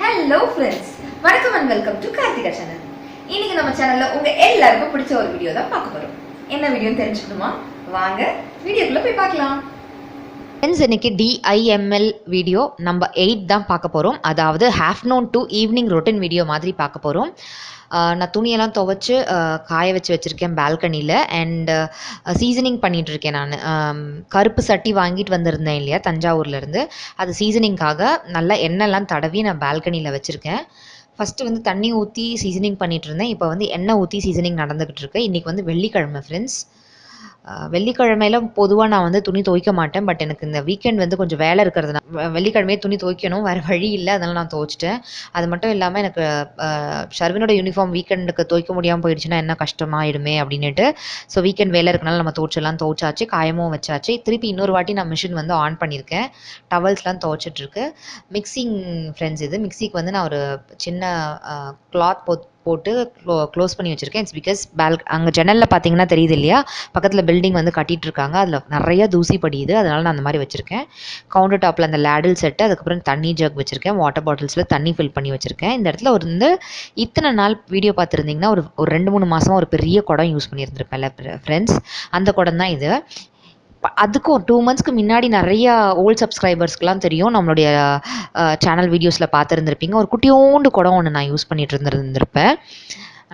Hello friends, welcome and welcome to Karthikha Channel. இன்னைக்கு நம்ம சேனல்ல உங்க எல்லாருக்கும் பிடிச்ச ஒரு வீடியோ தான் பார்க்க போறோம். என்ன வீடியோன்னு தெரிஞ்சுக்கணுமா? வாங்க வீடியோக்குள்ள போய் பார்க்கலாம். ஃப்ரெண்ட்ஸ், இன்னைக்கு DIML வீடியோ நம்பர் 8 தான் பார்க்க போகிறோம். அதாவது afternoon to evening routine video மாதிரி பார்க்க போகிறோம். நான் துணியெல்லாம் துவைச்சி காய வச்சுருக்கேன் பால்கனியில். அண்ட் சீசனிங் பண்ணிகிட்ருக்கேன். நான் கருப்பு சட்டி வாங்கிட்டு வந்திருந்தேன் இல்லையா தஞ்சாவூர்லேருந்து, அது சீசனிங்காக நல்லா எண்ணெய்லாம் தடவி நான் பால்கனியில் வச்சுருக்கேன். ஃபஸ்ட்டு வந்து தண்ணி ஊற்றி சீசனிங் பண்ணிகிட்டு இருந்தேன். இப்போ வந்து எண்ணெய் ஊற்றி சீசனிங் நடந்துக்கிட்டு இருக்கு. இன்றைக்கி வந்து வெள்ளிக்கிழமை ஃப்ரெண்ட்ஸ். வெள்ளிக்கிழமையில பொதுவாக நான் வந்து துணி துவைக்க மாட்டேன். பட் எனக்கு இந்த வீக்கெண்ட் வந்து கொஞ்சம் வேலை இருக்கிறதுனால வெள்ளிக்கிழமையே துணி துவைக்கணும், வேறு வழி இல்லை, அதனால் நான் துவைச்சிட்டேன். அது மட்டும் இல்லாமல் எனக்கு ஷர்வினோட யூனிஃபார்ம் வீக்கெண்டுக்கு துவைக்க முடியாமல் போயிடுச்சுன்னா என்ன கஷ்டமாயிடுமே அப்படின்னுட்டு, ஸோ வீக்கெண்ட் வேலை இருக்கனால நம்ம துவைச்சாச்சு, காயமும் வச்சாச்சு. திருப்பி இன்னொரு வாட்டி நான் மிஷின் வந்து ஆன் பண்ணியிருக்கேன். டவல்ஸ்லாம் துவைச்சிட்ருக்கு. மிக்சிங் ஃப்ரெண்ட்ஸ், இது மிக்சிக்கு வந்து நான் ஒரு சின்ன கிளாத் போட்டு க்ளோஸ் பண்ணி வச்சுருக்கேன். இட்ஸ் பிகாஸ் அங்கே ஜன்னலில் பார்த்தீங்கன்னா தெரியுது இல்லையா, பக்கத்தில் பில்டிங் வந்து கட்டிகிட்டு இருக்காங்க, அதில் நிறைய தூசி படியுது, அதனால் நான் அந்த மாதிரி வச்சுருக்கேன். கவுண்டர் டாப்பில் அந்த லேடல் செட்டு, அதுக்கப்புறம் தண்ணி ஜக் வச்சுருக்கேன், வாட்டர் பாட்டில்ஸில் தண்ணி ஃபில் பண்ணி வச்சுருக்கேன். இந்த இடத்துல வந்து இத்தனை நாள் வீடியோ பார்த்துருந்தீங்கன்னா ஒரு 2-3 மாதமாக ஒரு பெரிய குடம் யூஸ் பண்ணியிருந்திருப்பேன்ல ஃப்ரெண்ட்ஸ், அந்த குடம் தான் இது. அதுக்கும் 2 மந்த்ஸ்க்கு முன்னாடி நிறையா ஓல்ட் சப்ஸ்கிரைபர்ஸ்க்குலாம் தெரியும், நம்மளுடைய சேனல் வீடியோஸில் பார்த்துருந்துருப்பீங்க. ஒரு குட்டியோண்டு குடம் ஒன்று நான் யூஸ் பண்ணிட்டு இருந்திருப்பேன்.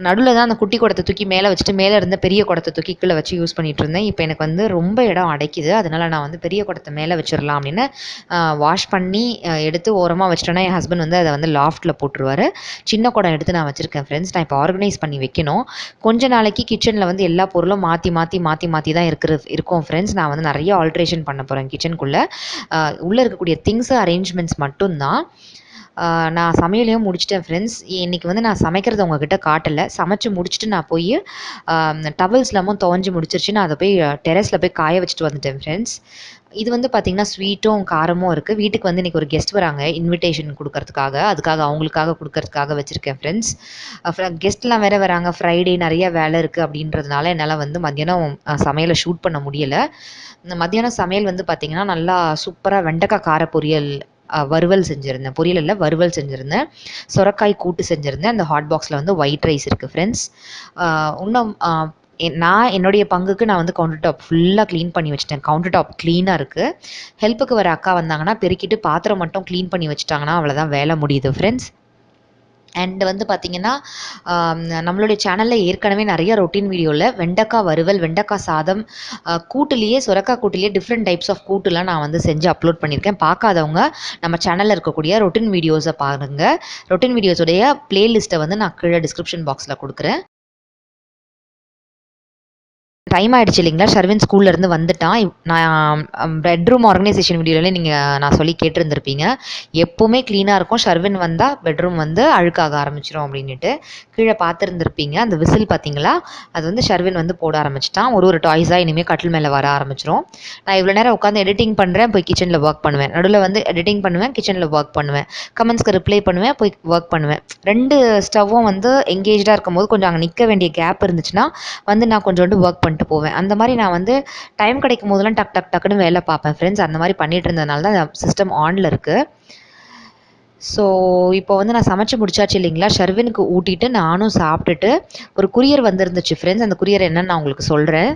நடுவில் தான் அந்த குட்டி குடத்தை தூக்கி மேலே வச்சுட்டு மேலே இருந்த பெரிய குடத்தை தூக்கி கீழே வச்சு யூஸ் பண்ணிகிட்டு இருந்தேன். இப்போ எனக்கு வந்து ரொம்ப இடம் அடைக்குது, அதனால் நான் வந்து பெரிய குடத்தை மேலே வச்சிடலாம் அப்படின்னு வாஷ் பண்ணி எடுத்து ஓரமாக வச்சிட்டேன்னா என் ஹஸ்பண்ட் வந்து அதை வந்து லாஃப்ட்டில் போட்டுருவார். சின்ன குடம் எடுத்து நான் வச்சுருக்கேன் ஃப்ரெண்ட்ஸ். நான் இப்போ ஆர்கனைஸ் பண்ணி வைக்கணும். கொஞ்ச நாளைக்கு கிச்சனில் வந்து எல்லா பொருளும் மாற்றி தான் இருக்கும் ஃப்ரெண்ட்ஸ். நான் வந்து நிறைய ஆல்ட்ரேஷன் பண்ண போகிறேன் கிச்சனுக்குள்ளே. உள்ளே இருக்கக்கூடிய திங்ஸ் அரேஞ்ச்மெண்ட்ஸ் மட்டும்தான். நான் சமையலையும் முடிச்சிட்டேன் ஃப்ரெண்ட்ஸ். இன்றைக்கி வந்து நான் சமைக்கிறத உங்ககிட்ட காட்டலை. சமைச்சு முடிச்சுட்டு நான் போய் டவல்ஸ்லாமும் துவஞ்சி முடிச்சிருச்சு. நான் அதை போய் டெரஸில் போய் காய வச்சுட்டு வந்துட்டேன் ஃப்ரெண்ட்ஸ். இது வந்து பார்த்திங்கன்னா ஸ்வீட்டும் காரமும் இருக்குது. வீட்டுக்கு வந்து இன்றைக்கி ஒரு கெஸ்ட் வராங்க, இன்விடேஷன் கொடுக்கறதுக்காக, அவங்களுக்காக கொடுக்கறதுக்காக வச்சுருக்கேன் ஃப்ரெண்ட்ஸ். கெஸ்ட்லாம் வேறு வராங்க, ஃப்ரைடே நிறைய வேலை இருக்குது அப்படின்றதுனால என்னால் வந்து மத்தியானம் சமையலை ஷூட் பண்ண முடியலை. இந்த மத்தியானம் சமையல் வந்து பார்த்திங்கன்னா நல்லா சூப்பராக வெண்டைக்காய் கார பொரியல், வறுவல் செஞ்சுருந்தேன், சொரக்காய் கூட்டு செஞ்சுருந்தேன். அந்த ஹாட் பாக்ஸில் வந்து ஒயிட் ரைஸ் இருக்குது ஃப்ரெண்ட்ஸ். இன்னும் நான் என்னுடைய பங்குக்கு நான் வந்து கவுண்டர் டாப் ஃபுல்லாக க்ளீன் பண்ணி வச்சுட்டேன். கவுண்டர் டாப் க்ளீனாக இருக்குது. ஹெல்ப்புக்கு வர அக்கா வந்தாங்கன்னா பெருக்கிட்டு பாத்திரம் மட்டும் க்ளீன் பண்ணி வச்சுட்டாங்கன்னா அவ்வளோதான் வேலை முடியுது ஃப்ரெண்ட்ஸ். அண்ட் வந்து பார்த்திங்கன்னா நம்மளுடைய சேனலில் ஏற்கனவே நிறைய ரொட்டீன் வீடியோவில் வெண்டைக்காய் வறுவல், வெண்டைக்காய் சாதம், சொரக்காய் கூட்டுலேயே டிஃப்ரெண்ட் டைப்ஸ் ஆஃப் கூட்டுலாம் நான் வந்து செஞ்சு அப்லோட் பண்ணியிருக்கேன். பார்க்காதவங்க நம்ம சேனலில் இருக்கக்கூடிய ரொட்டீன் வீடியோஸை பாருங்கள். ரொட்டீன் வீடியோஸுடைய பிளேலிஸ்ட்டை வந்து நான் கீழே டிஸ்கிரிப்ஷன் பாக்ஸில் கொடுக்குறேன். டைம் ஆகிடுச்சு இல்லைங்களா, ஷர்வின் ஸ்கூல்லேருந்து வந்துட்டான். நான் பெட்ரூம் ஆர்கனைசேஷன் வீடியோவில் நான் சொல்லி கேட்டிருந்துருப்பீங்க, எப்போவுமே க்ளீனாக இருக்கும், ஷர்வின் வந்தால் பெட்ரூம் வந்து அழுக்காக ஆரம்பிச்சிடும் அப்படின்ட்டு. கீழே பார்த்துருந்துருப்பீங்க அந்த விசில் பார்த்தீங்களா, அது வந்து ஷர்வின் வந்து போட ஆரம்பிச்சிட்டான். ஒரு டாய்ஸாக இனிமேல் கட்டில் மேலே வர ஆரம்பிச்சிடும். நான் இவ்வளோ நேரம் உட்காந்து எடிட்டிங் பண்ணுறேன், போய் கிச்சனில் ஒர்க் பண்ணுவேன், நடுவில் வந்து எடிட்டிங் பண்ணுவேன், கிச்சனில் ஒர்க் பண்ணுவேன், கமெண்ட்ஸ்க்கு ரிப்ளை பண்ணுவேன், போய் ஒர்க் பண்ணுவேன். 2 ஸ்டவ்வும் வந்து எங்கேஜாக இருக்கும்போது கொஞ்சம் அங்கே நிற்க வேண்டிய கேப் இருந்துச்சுன்னா வந்து நான் கொஞ்சோண்டு ஒர்க் பண்ணிட்டு போவேன். அந்த மாதிரி நான் வந்து டைம் கிடைக்கும் போதெல்லாம் டக்குன்னு வேலை பார்ப்பேன் ஃப்ரெண்ட்ஸ். அந்த மாதிரி பண்ணிட்டு இருந்ததுனால தான் சிஸ்டம் ஆனில் இருக்குது. ஸோ இப்போ வந்து நான் சமைச்சு முடிச்சாச்சு இல்லைங்களா, ஷர்வினுக்கு ஊட்டிட்டு நானும் சாப்பிட்டுட்டு ஒரு குரியர் வந்துருந்துச்சு ஃப்ரெண்ட்ஸ். அந்த குரியர் என்னன்னு நான் உங்களுக்கு சொல்கிறேன்.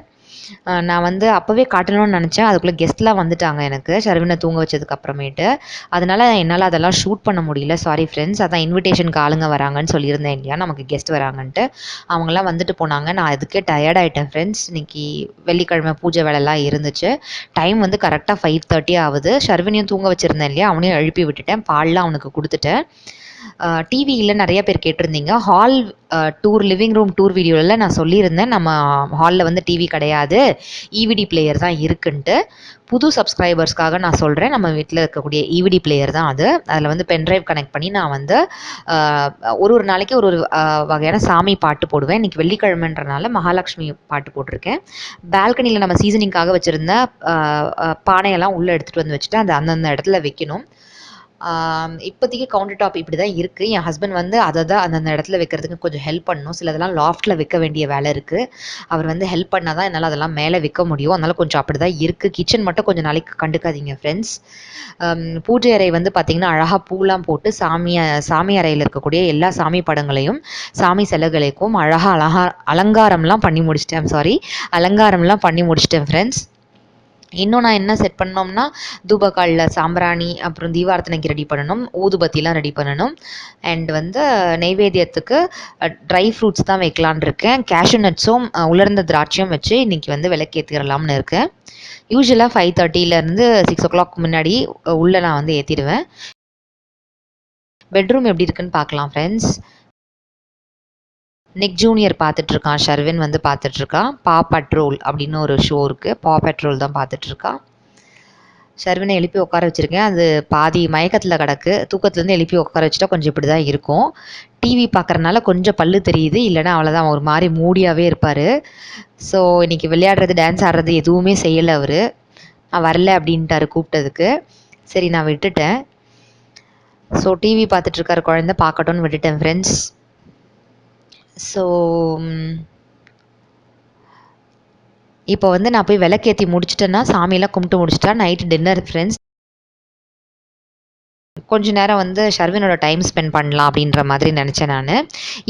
நான் வந்து அப்போவே காட்டணும்னு நினச்சேன், அதுக்குள்ளே கெஸ்ட்லாம் வந்துட்டாங்க எனக்கு ஷர்வினை தூங்க வச்சதுக்கு அப்புறமேட்டு. அதனால் என்னால் அதெல்லாம் ஷூட் பண்ண முடியல, சாரி ஃப்ரெண்ட்ஸ். அதான் இன்விடேஷனுக்கு ஆளுங்க வராங்கன்னு சொல்லியிருந்தேன் இல்லையா, நமக்கு கெஸ்ட் வராங்கன்ட்டு. அவங்களாம் வந்துட்டு போனாங்க. நான் அதுக்கே டயர்டாயிட்டேன் ஃப்ரெண்ட்ஸ். இன்றைக்கி வெள்ளிக்கிழமை பூஜை வேலைலாம் இருந்துச்சு. டைம் வந்து கரெக்டாக 5:30 ஆகுது. ஷர்வினையும் தூங்க வச்சுருந்தேன் இல்லையா, அவனையும் எழுப்பி விட்டுட்டேன், பால்லாம் அவனுக்கு கொடுத்துட்டேன். டிவியில் நிறைய பேர் கேட்டிருந்தீங்க, hall tour, living room tour வீடியோவில் நான் சொல்லியிருந்தேன் நம்ம ஹாலில் வந்து டிவி கிடையாது, இவிடி பிளேயர் தான் இருக்குன்ட்டு. புது சப்ஸ்கிரைபர்ஸ்க்காக நான் சொல்கிறேன், நம்ம வீட்டில் இருக்கக்கூடிய இவிடி பிளேயர் தான் அது. அதில் வந்து பென்ட்ரைவ் கனெக்ட் பண்ணி நான் வந்து ஒரு நாளைக்கு ஒரு வகையான சாமி பாட்டு போடுவேன். இன்றைக்கி வெள்ளிக்கிழமைன்றனால மகாலட்சுமி பாட்டு போட்டிருக்கேன். பால்கனியில் நம்ம சீசனிங்காக வச்சுருந்த பானையெல்லாம் உள்ளே எடுத்துகிட்டு வந்து வச்சுட்டு அந்த அந்தந்த இடத்துல வைக்கணும். இப்போதைக்கு கவுண்டர் டாப் இப்படி தான் இருக்குது. என் ஹஸ்பண்ட் வந்து அதை தான் அந்தந்த இடத்துல வைக்கிறதுக்கு கொஞ்சம் ஹெல்ப் பண்ணணும். சிலதெல்லாம் லாஃப்ட்டில் வைக்க வேண்டிய வேலை இருக்குது. அவர் வந்து ஹெல்ப் பண்ணால் தான் என்னால் அதெல்லாம் மேலே வைக்க முடியும். அதனால் கொஞ்சம் அப்படி தான் இருக்குது. கிச்சன் மட்டும் கொஞ்சம் நாளைக்கு கண்டுக்காதீங்க ஃப்ரெண்ட்ஸ். பூஜை அறை வந்து பார்த்திங்கன்னா அழகாக பூலாம் போட்டு சாமி அறையில் இருக்கக்கூடிய எல்லா சாமி படங்களையும் சாமி சிலைகளுக்கும் அழகாக அலங்காரம்லாம் பண்ணி முடிச்சிட்டேன். அலங்காரம்லாம் பண்ணி முடிச்சிட்டேன் ஃப்ரெண்ட்ஸ். இன்னும் நான் என்ன செட் பண்ணோம்னா தூபக்காலில் சாம்பிராணி, அப்புறம் தீபார்த்தனைக்கு ரெடி பண்ணணும், ஊதுபத்திலாம் ரெடி பண்ணணும். அண்ட் வந்து நெய்வேத்தியத்துக்கு ட்ரை ஃப்ரூட்ஸ் தான் வைக்கலான் இருக்கேன். கேஷ்யூ நட்ஸும் உலர்ந்த திராட்சையும் வச்சு இன்றைக்கி வந்து விளக்கேற்றிடலாம்னு இருக்கேன். யூஸ்வலாக 5:30 6 o'clock முன்னாடி உள்ளே நான் வந்து ஏற்றிடுவேன். பெட்ரூம் எப்படி இருக்குன்னு பார்க்கலாம் ஃப்ரெண்ட்ஸ். நிக் ஜூனியர் பார்த்துட்ருக்கான், ஷர்வின் வந்து பார்த்துட்ருக்கான். பா பட்ரோல் அப்படின்னு ஒரு ஷோ இருக்குது, பா பட்ரோல் தான் பார்த்துட்ருக்கான். ஷர்வினை எழுப்பி உட்கார வச்சுருக்கேன். அது பாதி மயக்கத்தில் கிடக்கு. தூக்கத்துலேருந்து எழுப்பி உட்கார வச்சுட்டா கொஞ்சம் இப்படி தான் இருக்கும். டிவி பார்க்குறனால கொஞ்சம் பல்லு தெரியுது, இல்லைனா அவ்வளோதான் ஒரு மாதிரி மூடியாகவே இருப்பார். ஸோ இன்றைக்கி விளையாடுறது, டான்ஸ் ஆடுறது எதுவுமே செய்யலை அவர். நான் வரல அப்படின்ட்டாரு கூப்பிட்டதுக்கு. சரி நான் விட்டுட்டேன். ஸோ டிவி பார்த்துட்ருக்காரு குழந்தை, பார்க்கட்டும்னு விட்டுட்டேன் ஃப்ரெண்ட்ஸ். ஸோ இப்போ வந்து நான் போய் விளக்கேற்றி முடிச்சிட்டேன்னா, சாமியெல்லாம் கும்பிட்டு முடிச்சிட்டா நைட்டு டின்னர் ஃப்ரெண்ட்ஸ். கொஞ்ச நேரம் வந்து ஷர்வினோட டைம் ஸ்பெண்ட் பண்ணலாம் அப்படின்ற மாதிரி நினச்சேன் நான்.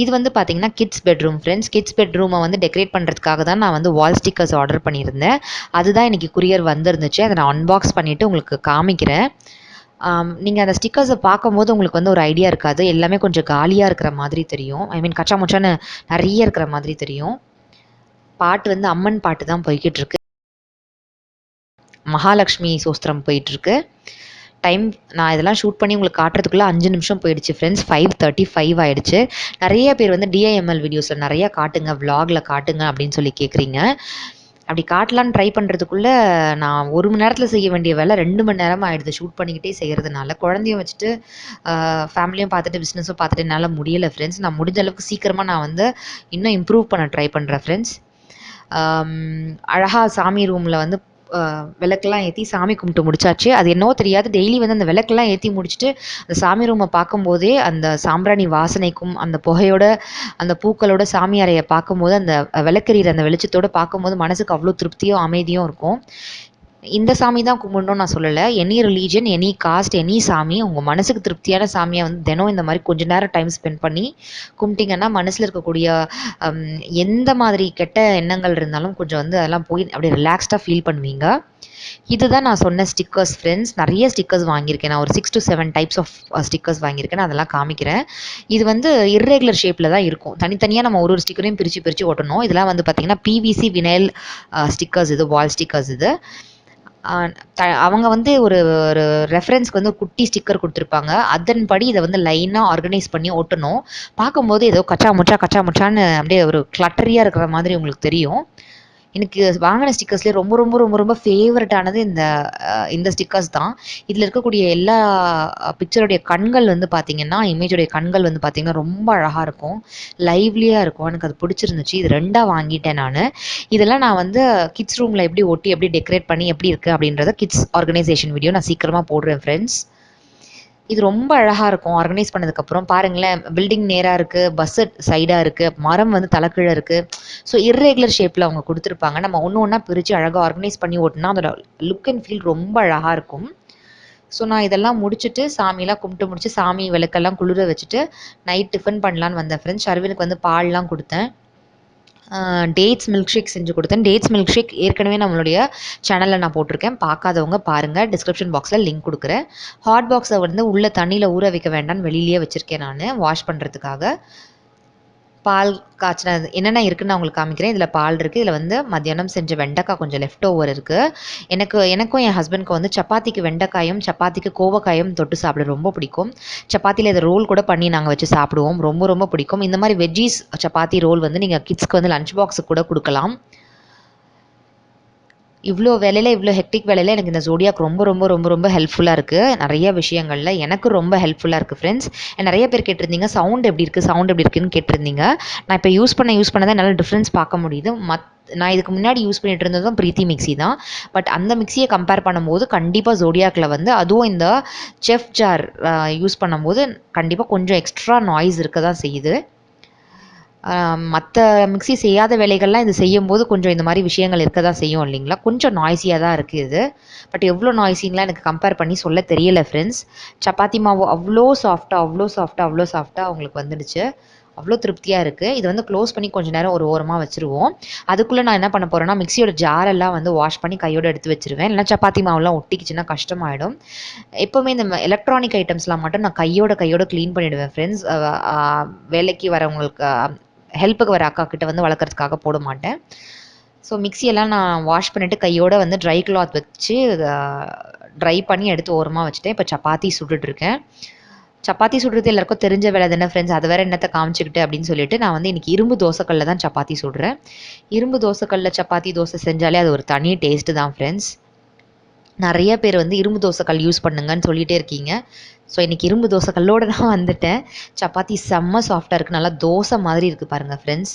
இது வந்து பார்த்திங்கன்னா கிட்ஸ் பெட்ரூம் ஃப்ரெண்ட்ஸ். கிட்ஸ் பெட்ரூமை வந்து டெக்கரேட் பண்ணுறதுக்காக தான் நான் வந்து வால் ஸ்டிக்கர்ஸ் ஆர்டர் பண்ணியிருந்தேன். அதுதான் இன்றைக்கி குரியர் வந்துருந்துச்சு. அதை நான் அன்பாக்ஸ் பண்ணிவிட்டு உங்களுக்கு காமிக்கிறேன். நீங்கள் அந்த ஸ்டிக்கர்ஸை பார்க்கும்போது உங்களுக்கு வந்து ஒரு ஐடியா இருக்காது. எல்லாமே கொஞ்சம் காலியாக இருக்கிற மாதிரி தெரியும். ஐ மீன் கச்சா முச்சான்னு நிறைய இருக்கிற மாதிரி தெரியும். பாட்டு வந்து அம்மன் பாட்டு தான் போய்கிட்டு இருக்கு. மகாலட்சுமி சோஸ்திரம் போயிட்டுருக்கு. டைம் நான் இதெல்லாம் ஷூட் பண்ணி உங்களுக்கு காட்டுறதுக்குள்ளே 5 நிமிஷம் போயிடுச்சு ஃப்ரெண்ட்ஸ். 5:35 ஆகிடுச்சு. நிறைய பேர் வந்து DIML வீடியோஸில் நிறையா காட்டுங்க, விலாகில் காட்டுங்க அப்படின்னு சொல்லி கேட்குறீங்க. அப்படி காட்டலான்னு ட்ரை பண்ணுறதுக்குள்ளே நான் 1 மணி நேரத்தில் செய்ய வேண்டிய வேலை 2 மணி நேரம் ஆகிடுது ஷூட் பண்ணிக்கிட்டே செய்கிறதுனால. குழந்தையும் வச்சுட்டு ஃபேமிலியும் பார்த்துட்டு பிஸ்னஸும் பார்த்துட்டு என்னால் முடியலை ஃப்ரெண்ட்ஸ். நான் முடிஞ்ச அளவுக்கு சீக்கிரமாக நான் வந்து இன்னும் இம்ப்ரூவ் பண்ண ட்ரை பண்ணுறேன் ஃப்ரெண்ட்ஸ். அழகாக சாமி ரூமில் வந்து விளக்கெல்லாம் ஏற்றி சாமி கும்பிட்டு முடிச்சாச்சு. அது என்னவோ தெரியாது, டெய்லி வந்து அந்த விளக்கெல்லாம் ஏற்றி முடிச்சுட்டு அந்த சாமி ரூமை பார்க்கும்போதே அந்த சாம்பிராணி வாசனைக்கும் அந்த புகையோட அந்த பூக்களோட சாமி அறையை பார்க்கும்போது அந்த விளக்கெறிகிற அந்த வெளிச்சத்தோடு பார்க்கும்போது மனசுக்கு அவ்வளோ திருப்தியும் அமைதியும் இருக்கும். இந்த சாமி தான் கும்பிடணும்னு நான் சொல்லலை. Any religion, any cost, any சாமி உங்கள் மனசுக்கு திருப்தியான சாமியை வந்து தினம் இந்த மாதிரி கொஞ்ச நேரம் டைம் ஸ்பெண்ட் பண்ணி கும்பிட்டிங்கன்னா மனசில் இருக்கக்கூடிய எந்த மாதிரி கெட்ட எண்ணங்கள் இருந்தாலும் கொஞ்சம் வந்து அதெல்லாம் போய் அப்படியே ரிலாக்ஸ்டாக ஃபீல் பண்ணுவீங்க. இதுதான் நான் சொன்ன ஸ்டிக்கர்ஸ் ஃப்ரெண்ட்ஸ். நிறைய ஸ்டிக்கர்ஸ் வாங்கியிருக்கேன். நான் ஒரு 6 to 7 டைப்ஸ் ஆஃப் ஸ்டிக்கர்ஸ் வாங்கியிருக்கேன். நான் அதெல்லாம் காமிக்கிறேன். இது வந்து இர்ரெகுலர் ஷேப்பில் தான் இருக்கும். தனித்தனியாக நம்ம ஒரு ஸ்டிக்கரையும் பிரித்து ஒட்டணும். இதெல்லாம் வந்து பார்த்திங்கன்னா PVC வினைல் ஸ்டிக்கர்ஸ். இது வால் ஸ்டிக்கர்ஸ். இது அவங்க வந்து ஒரு ரெஃபரன்ஸ்க்கு வந்து ஒரு குட்டி ஸ்டிக்கர் கொடுத்துருப்பாங்க. அதன்படி இதை வந்து லைனாக ஆர்கனைஸ் பண்ணி ஒட்டணும். பார்க்கும்போது ஏதோ கச்சா முச்சான்னு அப்படியே ஒரு கிளட்டரியாக இருக்கிற மாதிரி உங்களுக்கு தெரியும். எனக்கு வாங்கின ஸ்டிக்கர்ஸ்லேயே ரொம்ப ரொம்ப ரொம்ப ரொம்ப ஃபேவரட்டானது இந்த ஸ்டிக்கர்ஸ் தான். இதில் இருக்கக்கூடிய எல்லா பிக்சருடைய கண்கள் வந்து பார்த்திங்கன்னா, இமேஜுடைய கண்கள் வந்து பார்த்திங்கன்னா ரொம்ப அழகாக இருக்கும், லைவ்லியாக இருக்கும். எனக்கு அது பிடிச்சிருந்துச்சு. இது 2ஆக வாங்கிட்டேன் நான். இதெல்லாம் நான் வந்து கிட்ஸ் ரூமில் எப்படி ஒட்டி எப்படி டெக்கரேட் பண்ணி எப்படி இருக்குது அப்படின்றத கிட்ஸ் ஆர்கனைசேஷன் வீடியோ நான் சீக்கிரமாக போடுறேன் ஃப்ரெண்ட்ஸ். இது ரொம்ப அழகாக இருக்கும் ஆர்கனைஸ் பண்ணதுக்கப்புறம். பாருங்களேன், பில்டிங் நேராக இருக்குது, பஸ்ஸு சைடாக இருக்குது, மரம் வந்து தலைக்கீழே இருக்குது. ஸோ இர்ரெகுலர் ஷேப்பில் அவங்க கொடுத்துருப்பாங்க. நம்ம ஒன்று ஒன்றா பிரித்து அழகாக ஆர்கனைஸ் பண்ணி ஓட்டினா அதோட லுக் அண்ட் ஃபீல் ரொம்ப அழகாக இருக்கும். ஸோ நான் இதெல்லாம் முடிச்சுட்டு சாமியெல்லாம் கும்பிட்டு முடிச்சு சாமி விளக்கெல்லாம் குளிர வச்சுட்டு நைட் டிஃபன் பண்ணலான்னு வந்தேன் ஃப்ரெண்ட்ஸ். ஷர்வினுக்கு வந்து பால்லாம் கொடுத்தேன். டேட்ஸ் மில்க் ஷேக் செஞ்சு கொடுத்தேன். டேட்ஸ் மில்க் ஷேக் ஏற்கனவே நம்மளுடைய சேனலில் நான் போட்டிருக்கேன். பார்க்காதவங்க பாருங்கள், டிஸ்கிரிப்ஷன் பாக்ஸில் லிங்க் கொடுக்குறேன். ஹாட் பாக்ஸை வந்து உள்ளே தண்ணியில் ஊற வைக்க வேண்டாம்னு வெளியிலேயே வச்சுருக்கேன் நான் வாஷ் பண்ணுறதுக்காக. பால் காய்ச்சினது என்னென்ன இருக்குதுன்னு நான் உங்களுக்கு காமிக்கிறேன். இதில் பால் இருக்குது. இதில் வந்து மத்தியானம் செஞ்ச வெண்டைக்காய் கொஞ்சம் லெஃப்ட் ஓவர் இருக்குது. எனக்கும் என் ஹஸ்பண்ட்க்கும் வந்து சப்பாத்திக்கு வெண்டைக்காயும் சப்பாத்திக்கு கோவக்காயும் தொட்டு சாப்பிட ரொம்ப பிடிக்கும். சப்பாத்தியில் இதை ரோல் கூட பண்ணி நாங்கள் வச்சு சாப்பிடுவோம். ரொம்ப ரொம்ப பிடிக்கும். இந்த மாதிரி வெஜ்ஜீஸ் சப்பாத்தி ரோல் வந்து நீங்கள் கிட்ஸ்க்கு வந்து லஞ்ச் பாக்ஸுக்கு கூட கொடுக்கலாம். இவ்வளோ வேலையில் இவ்வளோ ஹெக்டிக் வேலையில் எனக்கு இந்த ஜோடியாக் ரொம்ப ரொம்ப ரொம்ப ரொம்ப ஹெல்ப்ஃபுல்லாக இருக்குது. நிறைய விஷயங்களில் எனக்கு ரொம்ப ஹெல்ப்ஃபுல்லாக இருக்குது ஃப்ரெண்ட்ஸ். நிறைய பேர் கேட்டிருந்தீங்க சவுண்ட் எப்படி இருக்குன்னு கேட்டிருந்தீங்க. நான் இப்போ யூஸ் பண்ண தான் என்னால் டிஃப்ரென்ஸ் பார்க்க முடியுது. நான் இதுக்கு முன்னாடி யூஸ் பண்ணிட்டு இருந்ததும் ப்ரீத்தி மிக்ஸி தான். பட் அந்த மிக்ஸியை கம்பேர் பண்ணும்போது கண்டிப்பாக ஜோடியாக்கில் வந்து அதுவும் இந்த செஃப் ஜார் யூஸ் பண்ணும்போது கண்டிப்பாக கொஞ்சம் எக்ஸ்ட்ரா நாய்ஸ் இருக்க தான் செய்யுது. மற்ற மிக்ஸி செய்யாத வேலைகள்லாம் இது செய்யும்போது கொஞ்சம் இந்த மாதிரி விஷயங்கள் இருக்க தான் செய்யும் இல்லைங்களா. கொஞ்சம் நாய்ஸியாக தான் இருக்குது இது. பட் எவ்வளோ நாய்ஸிங்கெலாம் எனக்கு கம்பேர் பண்ணி சொல்ல தெரியல ஃப்ரெண்ட்ஸ். சப்பாத்தி மாவு அவ்வளோ சாஃப்டாக அவங்களுக்கு வந்துடுச்சு. அவ்வளோ திருப்தியாக இருக்குது. இது வந்து க்ளோஸ் பண்ணி கொஞ்சம் நேரம் ஒரு ஓரமாக வச்சுருவோம். அதுக்குள்ளே நான் என்ன பண்ண போகிறேன்னா மிக்ஸியோட ஜாரெல்லாம் வந்து வாஷ் பண்ணி கையோடு எடுத்து வச்சுருவேன். இல்லைனா சப்பாத்தி மாவுலாம் ஒட்டிக்கிச்சுன்னா கஷ்டமாயிடும். எப்போவுமே இந்த எலக்ட்ரானிக் ஐட்டம்ஸ்லாம் மட்டும் நான் கையோட க்ளீன் பண்ணிவிடுவேன் ஃப்ரெண்ட்ஸ். வேலைக்கு வரவங்களுக்கு ஹெல்ப்புக்கு வர அக்கா கிட்ட வந்து வளர்க்குறதுக்காக போட மாட்டேன். ஸோ மிக்ஸியெல்லாம் நான் வாஷ் பண்ணிவிட்டு கையோடு வந்து ட்ரை கிளாத் வச்சு ட்ரை பண்ணி எடுத்து ஓரமாக வச்சுட்டேன். இப்போ சப்பாத்தி சுட்டுட்ருக்கேன். சப்பாத்தி சுடுறது எல்லாருக்கும் தெரிஞ்ச வேலை தானே ஃப்ரெண்ட்ஸ். அது வேறு என்னத்தை காமிச்சிக்கிட்டு அப்படின்னு சொல்லிட்டு நான் வந்து இன்றைக்கி இரும்பு தோசைக்கல்லில் தான் சப்பாத்தி சுடுறேன். இரும்பு தோசைக்கல்லில் சப்பாத்தி தோசை செஞ்சாலே அது ஒரு தனி டேஸ்ட்டு தான் ஃப்ரெண்ட்ஸ். நிறைய பேர் வந்து இரும்பு தோசைக்கல் யூஸ் பண்ணுங்கன்னு சொல்லிகிட்டே இருக்கீங்க. ஸோ இன்றைக்கி இரும்பு தோசைக்கல்லோடு தான் வந்துட்டேன். சப்பாத்தி செம்ம சாஃப்டாக இருக்குது. நல்லா தோசை மாதிரி இருக்குது பாருங்கள் ஃப்ரெண்ட்ஸ்.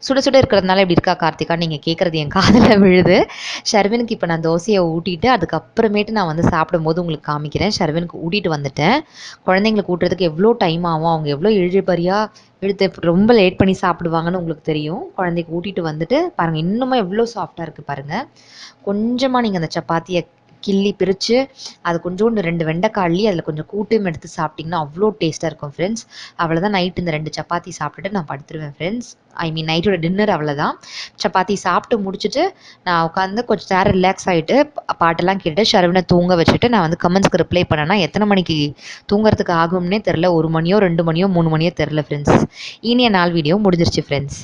சுட சுட இருக்கிறதுனால இப்படி இருக்கா கார்த்திகா நீங்கள் கேட்குறது என் காதில் விழுது. ஷர்வினுக்கு இப்போ நான் தோசையை ஊட்டிட்டு அதுக்கப்புறமேட்டு நான் வந்து சாப்பிடும்போது உங்களுக்கு காமிக்கிறேன். ஷர்வினுக்கு ஊட்டிட்டு வந்துட்டேன். குழந்தைங்களுக்கு ஊட்டுறதுக்கு எவ்வளோ டைம் ஆகும், அவங்க எவ்வளோ இழுத்து ரொம்ப லேட் பண்ணி சாப்பிடுவாங்கன்னு உங்களுக்கு தெரியும். குழந்தைக்கு ஊட்டிட்டு வந்துட்டு பாருங்கள் இன்னுமே எவ்வளோ சாஃப்டாக இருக்குது பாருங்கள். கொஞ்சமாக நீங்கள் அந்த சப்பாத்தியை கிள்ளி பிரித்து அது கொஞ்சோண்டு 2 வெண்டைக்காய் அள்ளி அதில் கொஞ்சம் கூட்டும் எடுத்து சாப்பிட்டிங்கன்னா அவ்வளோ டேஸ்ட்டாக இருக்கும் ஃப்ரெண்ட்ஸ். அவ்வளோதான். நைட்டு இந்த 2 சப்பாத்தி சாப்பிட்டுட்டு நான் படுத்துருவேன் ஃப்ரெண்ட்ஸ். நைட்டோட டின்னர் அவ்வளோதான். சப்பாத்தி சாப்பிட்டு முடிச்சுட்டு நான் உட்காந்து கொஞ்சம் நேரம் ரிலாக்ஸ் ஆகிட்டு பாட்டெல்லாம் கேட்டுட்டு ஷர்வினை தூங்க வச்சுட்டு நான் வந்து கமெண்ட்ஸ்க்கு ரிப்ளை பண்ணேன்னா எத்தனை மணிக்கு தூங்குறதுக்கு ஆகும்னே தெரில. 1 மணியோ 2 மணியோ 3 மணியோ தெரில ஃப்ரெண்ட்ஸ். இனிய நாள் வீடியோ முடிஞ்சிருச்சு ஃப்ரெண்ட்ஸ்.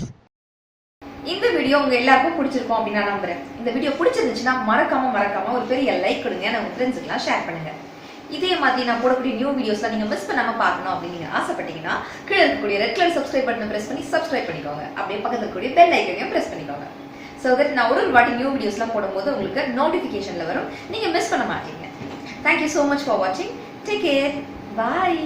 இந்த வீடியோ உங்க எல்லாருக்கும் பிடிச்சிருக்கும் அப்படின்னு நான் நம்புறேன். இந்த வீடியோ பிடிச்சிருந்துச்சுன்னா மறக்காம ஒரு பெரிய லைக் கொடுங்க. உங்க ஃப்ரெண்ட்ஸுக்குலாம் ஷேர் பண்ணுங்க. இதே மாதிரி நான் போடக்கூடிய நியூ வீடியோஸ்லாம் நீங்க மிஸ் பண்ணாம பார்க்கணும் அப்படின்னு நீங்க ஆசைப்பட்டீங்கன்னா கீழே இருக்கக்கூடிய ரெட் கலர் சப்ஸ்கிரைப் பட்டனை பிரஸ் பண்ணி சப்ஸ்கிரைப் பண்ணிக்கோங்க. அப்படியே பக்கத்துல இருக்கக்கூடிய பெல் ஐக்கனையும் பிரஸ் பண்ணிக்கோங்க. ஸோ தட் நான் ஒரு வாட்டி நியூ வீடியோஸ்லாம் போடும்போது உங்களுக்கு நோட்டிஃபிகேஷன்ல வரும். நீங்க மிஸ் பண்ண மாட்டீங்க. தேங்க்யூ ஸோ மச் ஃபார் வாட்சிங். Take care. பாய்.